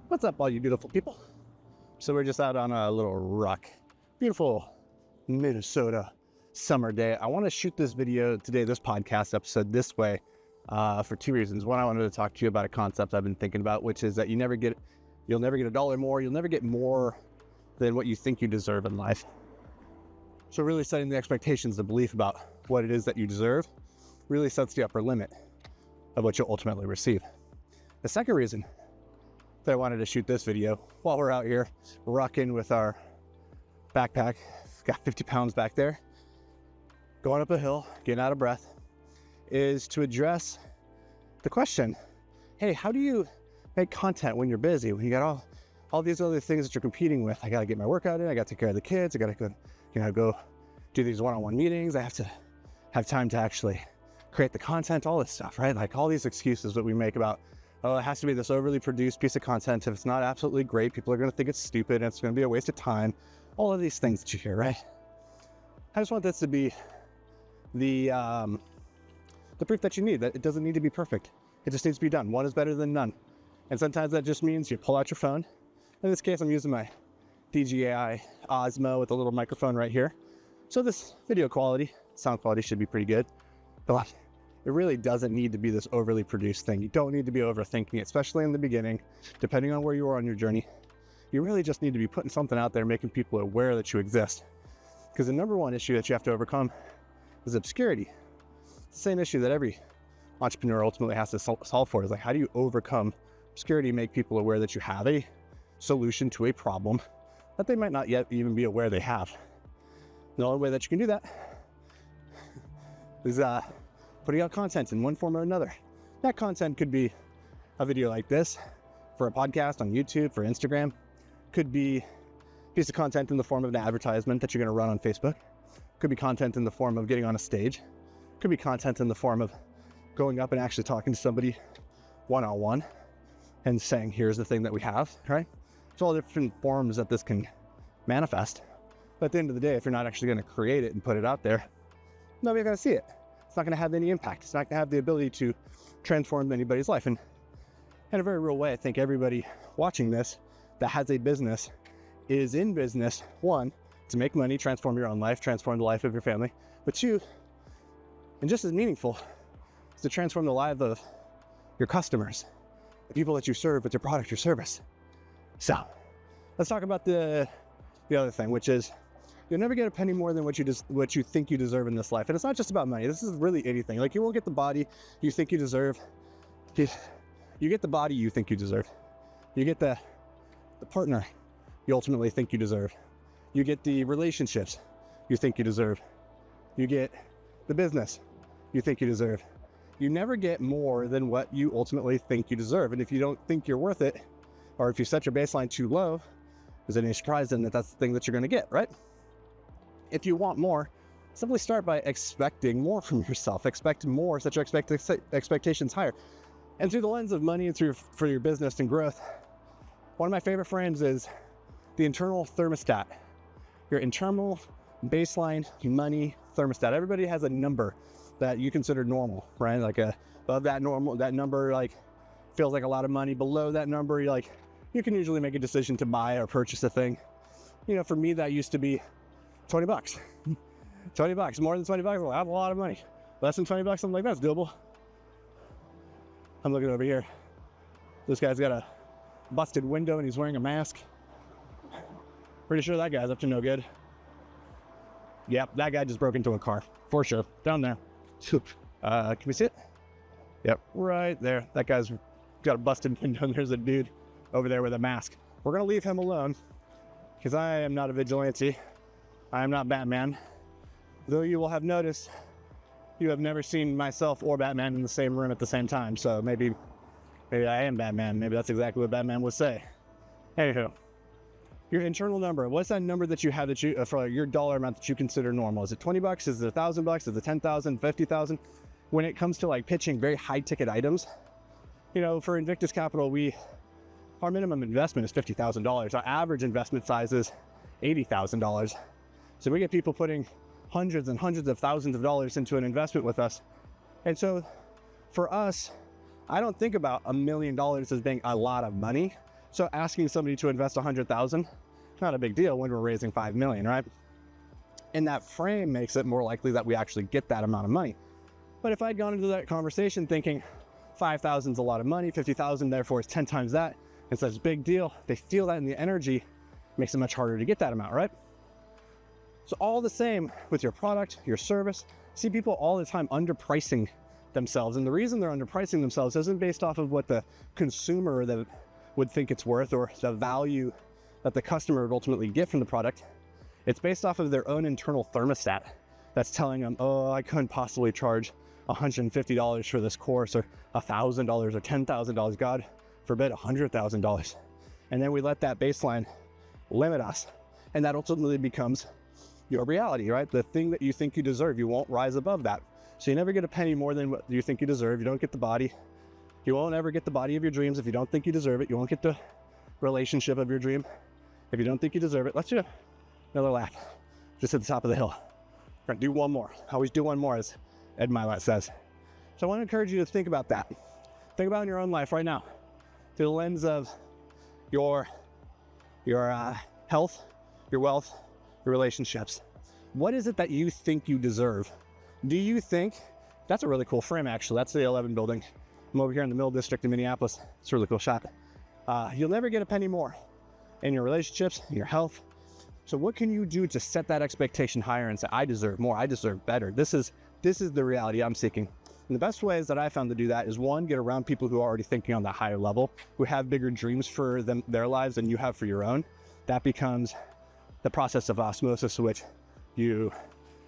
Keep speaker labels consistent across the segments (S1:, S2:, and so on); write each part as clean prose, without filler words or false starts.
S1: What's up, all you beautiful people? So we're just out on a little ruck. Beautiful Minnesota summer day. I want to shoot this video today, this podcast episode this way for two reasons. One, I wanted to talk to you about a concept I've been thinking about, which is that you'll never get a dollar more. You'll never get more than what you think you deserve in life. So really setting the expectations, the belief about what it is that you deserve really sets the upper limit of what you'll ultimately receive. The second reason that I wanted to shoot this video while we're out here rocking with our backpack, got 50 pounds back there, going up a hill, getting out of breath, is to address the question, hey, how do you make content when you're busy, when you got all these other things that you're competing with? I got to get my workout in, I got to take care of the kids, I got to go do these one-on-one meetings, I have to have time to actually create the content, all this stuff, right? Like all these excuses that we make about, oh, it has to be this overly produced piece of content. If it's not absolutely great, people are going to think it's stupid and it's going to be a waste of time. All of these things that you hear, right? I just want this to be the proof that you need, that it doesn't need to be perfect. It just needs to be done. One is better than none. And sometimes that just means you pull out your phone. In this case, I'm using my DJI Osmo with a little microphone right here. So this video quality, sound quality should be pretty good. But it really doesn't need to be this overly produced thing. You don't need to be overthinking it, especially in the beginning, depending on where you are on your journey. You really just need to be putting something out there, making people aware that you exist. Because the number one issue that you have to overcome is obscurity. It's the same issue that every entrepreneur ultimately has to solve for, is like, how do you overcome obscurity, make people aware that you have a solution to a problem that they might not yet even be aware they have. The only way that you can do that is putting out content in one form or another. That content could be a video like this, for a podcast on YouTube, for Instagram. Could be a piece of content in the form of an advertisement that you're going to run on Facebook. Could be content in the form of getting on a stage. Could be content in the form of going up and actually talking to somebody one-on-one and saying, here's the thing that we have, right? It's all different forms that this can manifest. But at the end of the day, if you're not actually going to create it and put it out there, nobody's going to see it. It's not going to have any impact. It's not going to have the ability to transform anybody's life. And in a very real way, I think everybody watching this that has a business is in business, one, to make money, transform your own life, transform the life of your family. But two, and just as meaningful, is to transform the lives of your customers, the people that you serve with your product or service. So let's talk about the other thing, which is you'll never get a penny more than what you think you deserve in this life. And it's not just about money. This is really anything. Like, you won't get the body you think you deserve. You get the body you think you deserve. You get the partner you ultimately think you deserve. You get the relationships you think you deserve. You get the business you think you deserve. You never get more than what you ultimately think you deserve. And if you don't think you're worth it, or if you set your baseline too low, is it any surprise then that that's the thing that you're going to get, right? If you want more, simply start by expecting more from yourself. Expect more, set your expectations higher. And through the lens of money and for your business and growth, one of my favorite frames is the internal thermostat. Your internal baseline money thermostat. Everybody has a number that you consider normal, right? Like above that number, like, feels like a lot of money. Below that number, you can usually make a decision to buy or purchase a thing. For me, that used to be $20. $20, more than $20, well, that's a lot of money. Less than $20, I'm like, that's doable. I'm looking over here. This guy's got a busted window and he's wearing a mask. Pretty sure that guy's up to no good. Yep, that guy just broke into a car, for sure, down there. Can we see it? Yep, right there. That guy's got a busted window and there's a dude over there with a mask. We're gonna leave him alone because I am not a vigilante. I am not Batman, though you will have noticed you have never seen myself or Batman in the same room at the same time. So maybe I am Batman. Maybe that's exactly what Batman would say. Anywho, your internal number. What's that number that you have for your dollar amount that you consider normal? Is it $20? Is it $1,000? Is it $10,000? $50,000? When it comes to pitching very high ticket items, for Invictus Capital, our minimum investment is $50,000. Our average investment size is $80,000. So we get people putting hundreds and hundreds of thousands of dollars into an investment with us. And so for us, I don't think about $1 million as being a lot of money. So asking somebody to invest 100,000, not a big deal when we're raising 5 million, right? And that frame makes it more likely that we actually get that amount of money. But if I'd gone into that conversation thinking 5,000 is a lot of money, 50,000 therefore is 10 times that, it's such a big deal, they feel that in the energy, makes it much harder to get that amount, right? So all the same with your product, your service, see people all the time underpricing themselves. And the reason they're underpricing themselves isn't based off of what the consumer would think it's worth or the value that the customer would ultimately get from the product. It's based off of their own internal thermostat that's telling them, oh, I couldn't possibly charge $150 for this course, or $1,000 or $10,000, God forbid $100,000. And then we let that baseline limit us. And that ultimately becomes your reality, right? The thing that you think you deserve, you won't rise above that. So you never get a penny more than what you think you deserve. You don't get the body. You won't ever get the body of your dreams if you don't think you deserve it. You won't get the relationship of your dream if you don't think you deserve it. Let's do another lap, just at the top of the hill. We're gonna do one more. Always do one more, as Ed Milet says. So I want to encourage you to think about that. Think about in your own life right now, through the lens of your health, your wealth, your relationships. What is it that you think you deserve? Do you think, that's a really cool frame actually, that's the 11 building. I'm over here in the Mill District in Minneapolis. It's a really cool shot. You'll never get a penny more in your relationships, in your health. So what can you do to set that expectation higher and say, I deserve more, I deserve better? This is the reality I'm seeking. And the best ways that I found to do that is, one, get around people who are already thinking on that higher level, who have bigger dreams for their lives than you have for your own. That becomes the process of osmosis, which you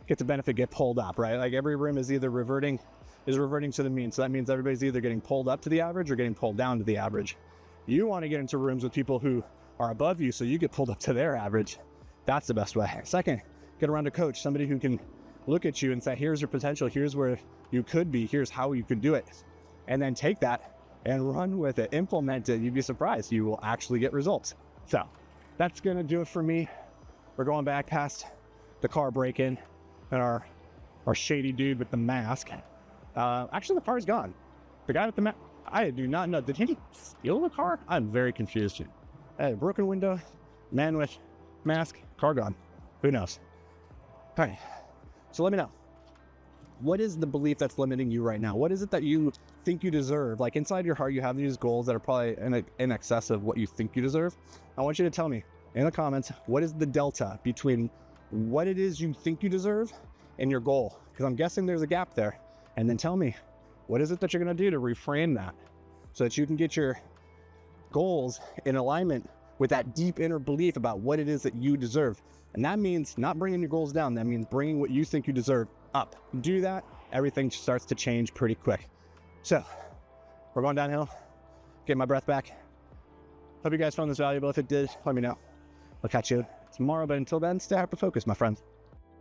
S1: get the benefit, get pulled up, right? Like every room is either reverting to the mean. So that means everybody's either getting pulled up to the average or getting pulled down to the average. You want to get into rooms with people who are above you so you get pulled up to their average. That's the best way. Second, get around a coach, somebody who can look at you and say, here's your potential, here's where you could be, here's how you could do it. And then take that and run with it, implement it. You'd be surprised, you will actually get results. So that's gonna do it for me. We're going back past the car break-in and our shady dude with the mask. Actually, the car's gone. The guy with the mask, I do not know. Did he steal the car? I'm very confused. Broken window, man with mask, car gone. Who knows? All right, so let me know. What is the belief that's limiting you right now? What is it that you think you deserve? Like inside your heart, you have these goals that are probably in excess of what you think you deserve. I want you to tell me in the comments, what is the delta between what it is you think you deserve and your goal? Because I'm guessing there's a gap there. And then tell me, what is it that you're gonna do to reframe that so that you can get your goals in alignment with that deep inner belief about what it is that you deserve. And that means not bringing your goals down. That means bringing what you think you deserve up. Do that, everything starts to change pretty quick. So we're going downhill, get my breath back. Hope you guys found this valuable. If it did, let me know. I'll catch you tomorrow, but until then, stay hyper-focused, my friends.